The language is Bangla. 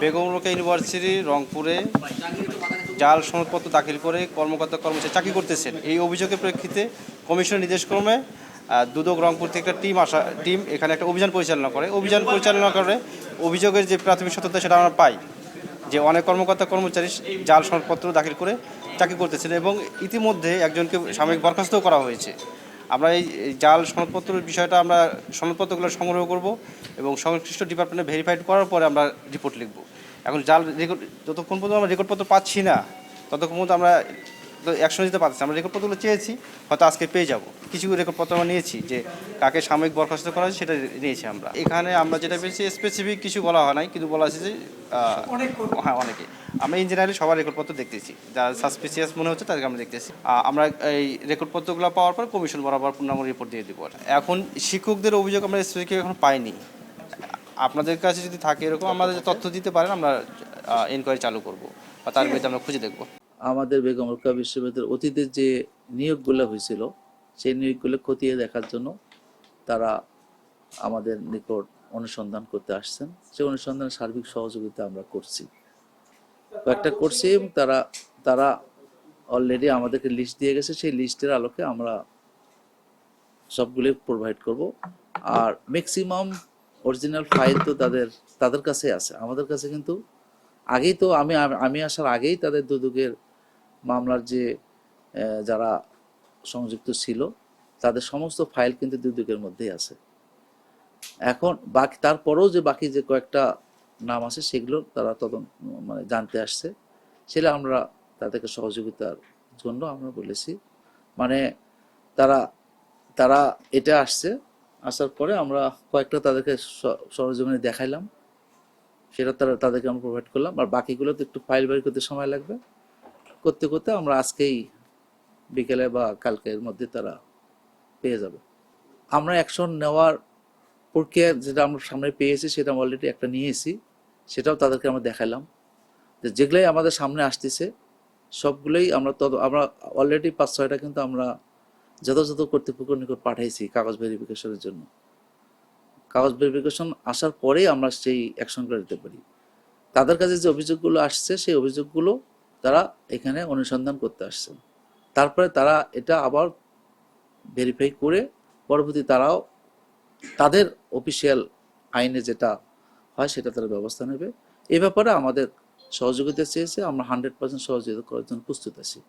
বেগম রোকেয়া ইউনিভার্সিটি রংপুরে জাল সনদপত্র দাখিল করে কর্মকর্তা কর্মচারী চাকরি করতেছেন, এই অভিযোগের প্রেক্ষিতে কমিশনের নির্দেশক্রমে দুদক রংপুর থেকে একটা টিম এখানে একটা অভিযান পরিচালনা করে। অভিযোগের যে প্রাথমিক সত্যতা সেটা আমরা পাই যে অনেক কর্মকর্তা কর্মচারী জাল সনদপত্র দাখিল করে চাকরি করতেছেন এবং ইতিমধ্যে একজনকে সাময়িক বরখাস্তও করা হয়েছে। আমরা এই জাল সনদপত্রের বিষয়টা আমরা সনদপত্রগুলো সংগ্রহ করব এবং সংশ্লিষ্ট ডিপার্টমেন্টে ভেরিফাইড করার পরে আমরা রিপোর্ট লিখব। এখন জাল রেকর্ড যতক্ষণ পর্যন্ত আমরা রেকর্ডপত্র পাচ্ছি না ততক্ষণ পর্যন্ত আমরা অ্যাকশন নিতে পারছি। আমরা রেকর্ডপত্রগুলো চেয়েছি, হয়তো আজকে পেয়ে যাব। কিছু রেকর্ডপত্র আমরা নিয়েছি যে কাকে সাময়িক বরখাস্ত করা হয়েছে সেটা নিয়েছি আমরা। এখানে আমরা যেটা পেয়েছি স্পেসিফিক কিছু বলা হয় নাই, কিন্তু বলা আছে যে হ্যাঁ অনেকে। আমরা ইঞ্জিনিয়ারিং সবার রেকর্ডপত্র দেখতেছি, যারা সাসপিসিয়াস মনে হচ্ছে তাদেরকে আমরা দেখতেছি। আমরা এই রেকর্ডপত্রগুলো পাওয়ার পর কমিশন বরাবর পূর্ণাঙ্গ রিপোর্ট দিয়ে দেবো। এখন শিক্ষকদের অভিযোগ আমরা স্পেসিফিক এখন পাইনি। আপনাদের কাছে যদি থাকে এরকম আমাদের তথ্য দিতে পারেন, আমরা এনকোয়ারি চালু করব বা তার বিরুদ্ধে আমরা খুঁজে দেখব। আমাদের বেগম রোকেয়া বিশ্ববিদ্যালয়ের অতীতের যে নিয়োগগুলো হয়েছিল সেই নিয়োগগুলো খতিয়ে দেখার জন্য তারা আমাদের নিকট অনুসন্ধান করতে আসছেন। সেই অনুসন্ধানের সার্বিক সহযোগিতা আমরা করছি, কয়েকটা করছি এবং তারা অলরেডি আমাদেরকে লিস্ট দিয়ে গেছে। সেই লিস্টের আলোকে আমরা সবগুলি প্রোভাইড করব। আর ম্যাক্সিমাম অরিজিনাল ফাইল তো তাদের কাছে আছে, আমাদের কাছে কিন্তু আগেই তো আমি আসার আগেই তাদের দুদকের মামলার যে যারা সংযুক্ত ছিল তাদের সমস্ত ফাইল কিন্তু দুদকের মধ্যেই আছে। এখন তারপরেও যে বাকি যে কয়েকটা নাম আছে সেগুলো তারা মানে জানতে আসছে, সেটা আমরা তাদেরকে সহযোগিতার জন্য আমরা বলেছি। মানে তারা এটা আসার পরে আমরা কয়েকটা তাদেরকে সরজমিনে দেখাইলাম, সেটা তাদেরকে আমরা প্রোভাইড করলাম। আর বাকিগুলো তো একটু ফাইল বের করতে সময় লাগবে, করতে করতে আমরা আজকেই বিকেলে বা কালকের মধ্যে তারা পেয়ে যাবে। আমরা অ্যাকশন নেওয়ার প্রক্রিয়া যেটা আমরা সামনে পেয়েছি সেটা অলরেডি একটা নিয়েছি, সেটাও তাদেরকে আমরা দেখালাম। যেগুলোই আমাদের সামনে আসতেছে সবগুলোই আমরা অলরেডি 5-6টা কিন্তু আমরা যথাযথ কর্তৃপক্ষের নিকট পাঠাইছি কাগজ ভেরিফিকেশনের জন্য। কাগজ ভেরিফিকেশন আসার পরেই আমরা সেই অ্যাকশনগুলো নিতে পারি। তাদের কাছে যে অভিযোগগুলো আসছে সেই অভিযোগগুলো তারা এখানে অনুসন্ধান করতে আসছেন, তারপরে তারা এটা আবার ভেরিফাই করে পরবর্তী তারাও তাদের অফিসিয়াল আইনে যেটা হয় সেটা তারা ব্যবস্থা নেবে। এ ব্যাপারে আমাদের সহযোগিতা চেয়েছে, আমরা 100% সহযোগিতা করার জন্য প্রস্তুত আছি।